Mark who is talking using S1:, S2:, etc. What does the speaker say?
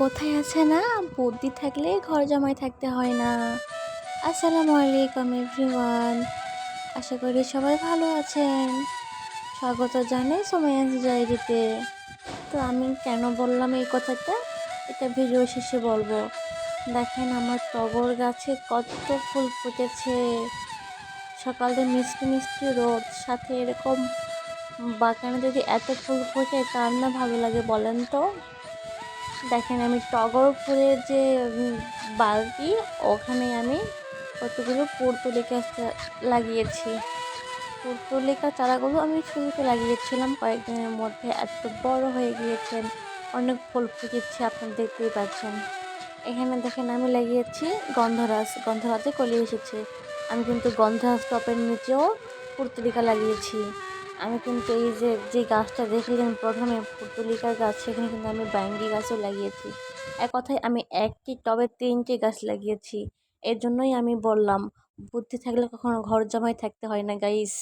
S1: কোথায় আছে না, বুদ্ধি থাকলে ঘর জমায় থাকতে হয় না। আসসালামু আলাইকুম এভরিওয়ান, আশা করি সবাই ভালো আছেন। স্বাগত জানাই সোমায়াস ডায়েরিতে। তো আমি কেন বললাম এই কথাটা, এটা ভিডিও শেষে বলবো। দেখেন আমার টগর গাছে কত ফুল ফুটেছে। সকালে মিষ্টি মিষ্টি রোদ, সাথে এরকম বাগানে যদি এত ফুল ফোটে কার না ভালো লাগে বলেন তো। দেখেন আমি টগর ফুলের যে বালতি, ওখানে আমি কতগুলো পর্তুলিকা লাগিয়েছি। পর্তুলিকা চারাগুলো আমি শুরুতে লাগিয়েছিলাম, কয়েকদিনের মধ্যে এত বড় হয়ে গিয়েছেন, অনেক ফুল ফুটেছে, আপনারা দেখতেই পাচ্ছেন। এখানে দেখেন আমি লাগিয়েছি গন্ধরাজ, গন্ধরাজে কলি এসেছে। আমি কিন্তু গন্ধরাজ টপের নিচেও পর্তুলিকা লাগিয়েছি। আমি কিন্তু এই যে যে গাছটা দেখলেন প্রথমে পর্তুলিকার গাছ, সেখানে কিন্তু আমি ব্যাঙ্গি গাছও লাগিয়েছি। এক কথায় আমি একটি টবে 3টি গাছ লাগিয়েছি। এর জন্যই আমি বললাম, বুদ্ধি থাকলে কখনো ঘর জমায় থাকতে হয় না গাইস।